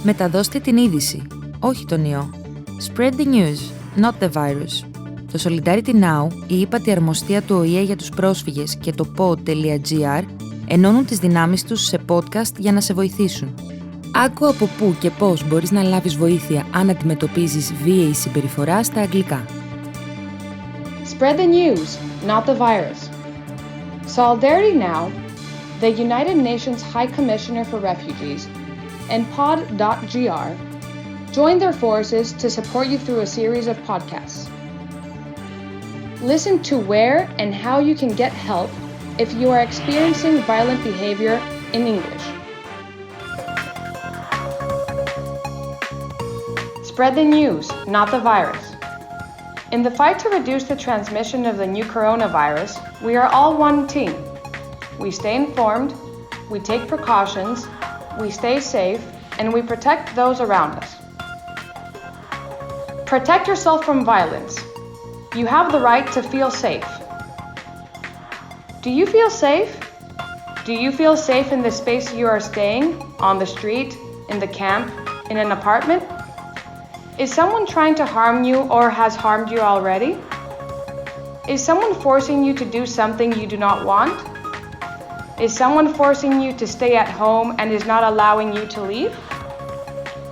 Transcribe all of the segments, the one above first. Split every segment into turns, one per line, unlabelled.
Μεταδώστε την είδηση, όχι τον ιό. Spread the news, not the virus. Το Solidarity Now, η ύπατη αρμοστία του ΟΗΕ για τους πρόσφυγες και το pod.gr ενώνουν τις δυνάμεις τους σε podcast για να σε βοηθήσουν. Άκου από πού και πώς μπορείς να λάβεις βοήθεια αν αντιμετωπίζεις βίαιη συμπεριφορά στα αγγλικά.
Spread the news, not the virus. Solidarity Now, the United Nations High Commissioner for Refugees, and pod.gr join their forces to support you through a series of podcasts. Listen to where and how you can get help if you are experiencing violent behavior in English. Spread the news, not the virus. In the fight to reduce the transmission of the new coronavirus, we are all one team. We stay informed, we take precautions, we stay safe, and we protect those around us. Protect yourself from violence. You have the right to feel safe. Do you feel safe? Do you feel safe in the space you are staying, on the street, in the camp, in an apartment? Is someone trying to harm you or has harmed you already? Is someone forcing you to do something you do not want? Is someone forcing you to stay at home and is not allowing you to leave?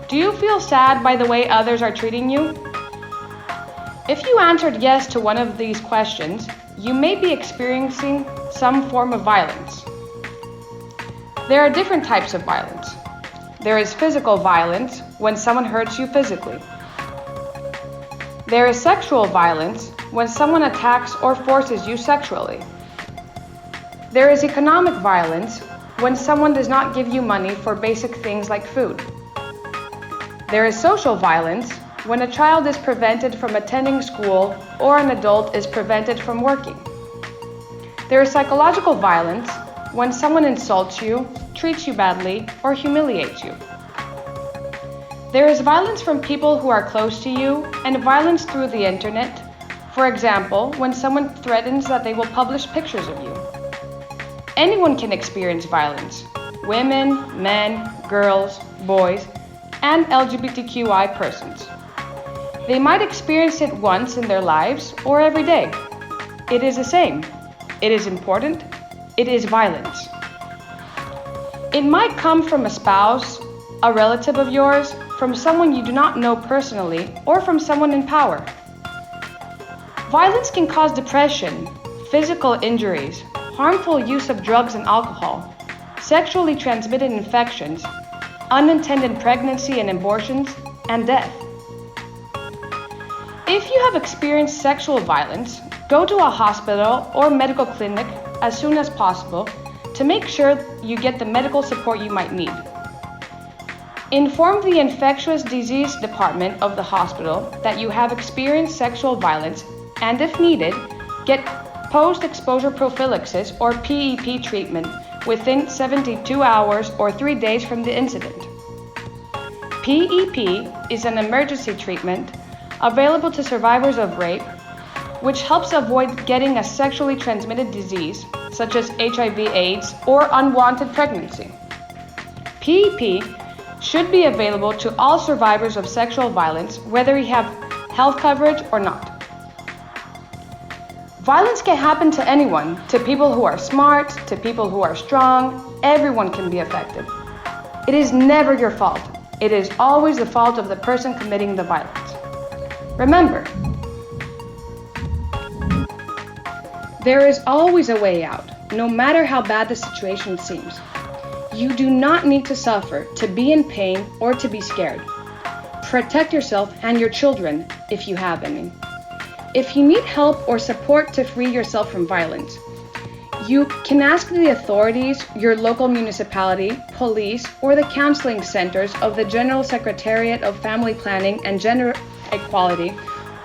Do you feel sad by the way others are treating you? If you answered yes to one of these questions, you may be experiencing some form of violence. There are different types of violence. There is physical violence when someone hurts you physically. There is sexual violence when someone attacks or forces you sexually. There is economic violence when someone does not give you money for basic things like food. There is social violence when a child is prevented from attending school or an adult is prevented from working. There is psychological violence when someone insults you, treats you badly, or humiliates you. There is violence from people who are close to you and violence through the internet, for example, when someone threatens that they will publish pictures of you. Anyone can experience violence: women, men, girls, boys, and LGBTQI persons. They might experience it once in their lives or every day. It is the same. It is important. It is violence. It might come from a spouse, a relative of yours, from someone you do not know personally, or from someone in power. Violence can cause depression, physical injuries, harmful use of drugs and alcohol, sexually transmitted infections, unintended pregnancy and abortions, and death. If you have experienced sexual violence, go to a hospital or medical clinic as soon as possible to make sure you get the medical support you might need. Inform the infectious disease department of the hospital that you have experienced sexual violence and, if needed, get post-exposure prophylaxis or PEP treatment within 72 hours or 3 days from the incident. PEP is an emergency treatment available to survivors of rape, which helps avoid getting a sexually transmitted disease, such as HIV/AIDS or unwanted pregnancy. PEP should be available to all survivors of sexual violence, whether you have health coverage or not. Violence can happen to anyone, to people who are smart, to people who are strong. Everyone can be affected. It is never your fault. It is always the fault of the person committing the violence. Remember, there is always a way out, no matter how bad the situation seems. You do not need to suffer, to be in pain, or to be scared. Protect yourself and your children, if you have any. If you need help or support to free yourself from violence, you can ask the authorities, your local municipality, police, or the counseling centers of the General Secretariat of Family Planning and Gender Equality,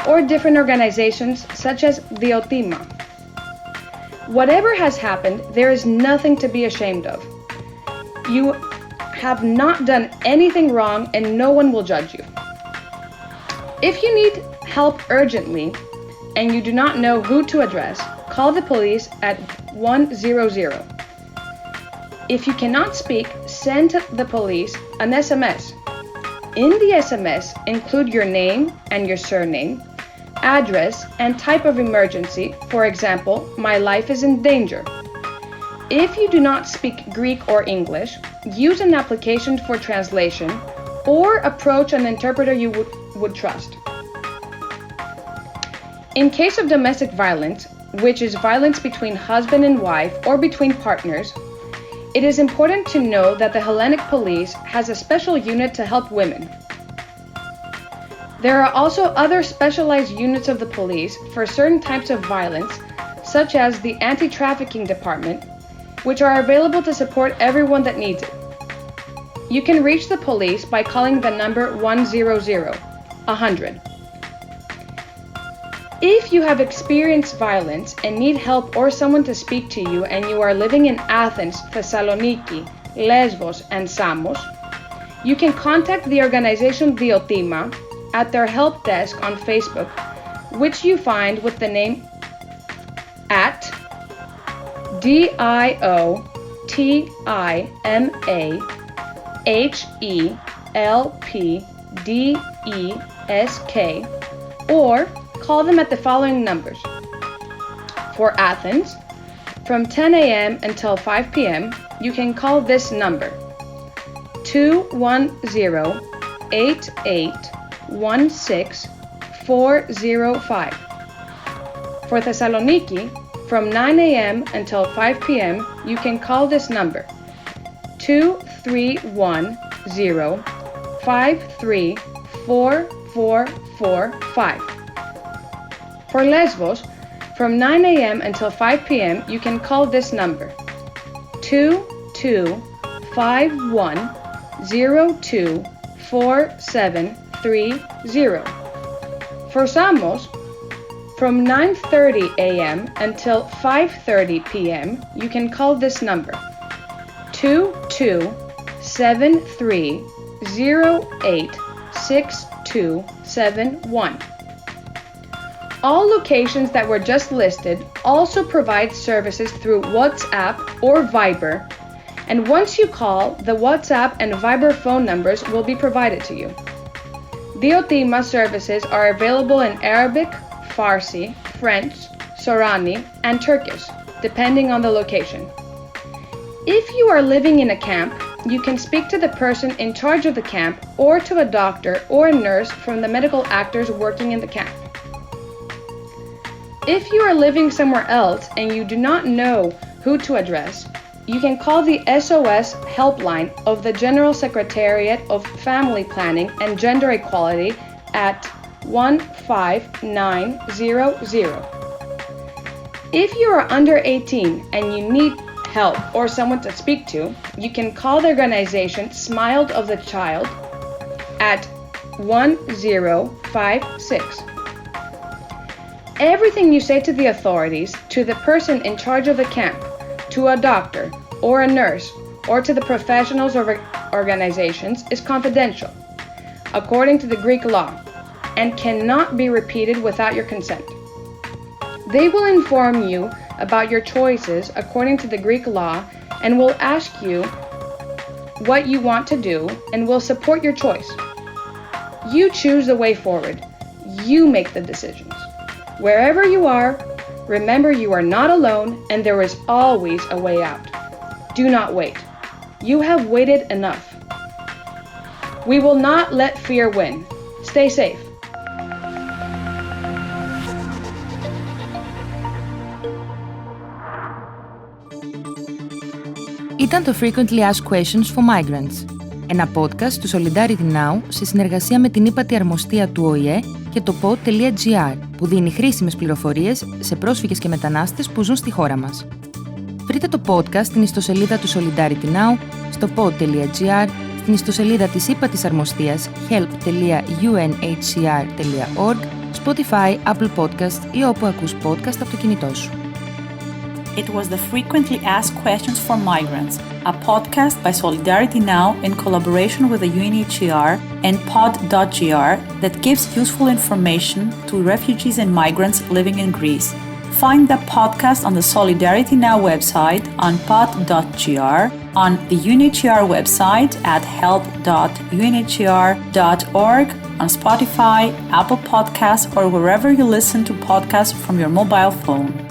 or different organizations such as the OTIMA. Whatever has happened, there is nothing to be ashamed of. You have not done anything wrong and no one will judge you. If you need help urgently and you do not know who to address, call the police at 100. If you cannot speak, send the police an SMS In the SMS, include your name and your surname, address, and type of emergency. For example, my life is in danger. If you do not speak Greek or English, use an application for translation or approach an interpreter you would trust. In case of domestic violence, which is violence between husband and wife or between partners, it is important to know that the Hellenic Police has a special unit to help women. There are also other specialized units of the police for certain types of violence, such as the Anti-Trafficking Department, which are available to support everyone that needs it. You can reach the police by calling the number 100. If you have experienced violence and need help or someone to speak to you and you are living in Athens, Thessaloniki, Lesbos, and Samos, you can contact the organization Diotima at their help desk on Facebook, which you find with the name at DIOTIMAHELPDESK, or call them at the following numbers. For Athens, from 10 a.m. until 5 p.m., you can call this number 210-8816-405. For Thessaloniki, from 9 a.m. until 5 p.m., you can call this number 231-053-44445. For Lesbos, from 9 a.m. until 5 p.m., you can call this number 2251-024730. For Samos, from 9:30 a.m. until 5:30 p.m., you can call this number 2273086271. All locations that were just listed also provide services through WhatsApp or Viber, and once you call, the WhatsApp and Viber phone numbers will be provided to you. Diotima services are available in Arabic, Farsi, French, Sorani, and Turkish, depending on the location. If you are living in a camp, you can speak to the person in charge of the camp or to a doctor or a nurse from the medical actors working in the camp. If you are living somewhere else and you do not know who to address, you can call the SOS helpline of the General Secretariat of Family Planning and Gender Equality at 15900. If you are under 18 and you need help or someone to speak to, you can call the organization Smile of the Child at 1056. Everything you say to the authorities, to the person in charge of the camp, to a doctor or a nurse, or to the professionals or organizations is confidential, according to the Greek law, and cannot be repeated without your consent. They will inform you about your choices according to the Greek law and will ask you what you want to do and will support your choice. You choose the way forward. You make the decisions. Wherever you are, remember you are not alone and there is always a way out. Do not wait. You have waited enough. We will not let fear win. Stay safe.
Ήταν το Frequently Asked Questions for Migrants, ένα podcast του Solidarity Now σε συνεργασία με την ύπατη αρμοστία του ΟΗΕ και το pod.gr, που δίνει χρήσιμες πληροφορίες σε πρόσφυγες και μετανάστες που ζουν στη χώρα μας. Βρείτε το podcast στην ιστοσελίδα του Solidarity Now, στο pod.gr, στην ιστοσελίδα της ύπατης αρμοστίας help.unhcr.org, Spotify, Apple Podcasts ή όπου ακούς podcast από το κινητό σου.
It was the Frequently Asked Questions for Migrants, a podcast by Solidarity Now in collaboration with the UNHCR and pod.gr that gives useful information to refugees and migrants living in Greece. Find the podcast on the Solidarity Now website on pod.gr on the UNHCR website at help.unhcr.org, on Spotify, Apple Podcasts, or wherever you listen to podcasts from your mobile phone.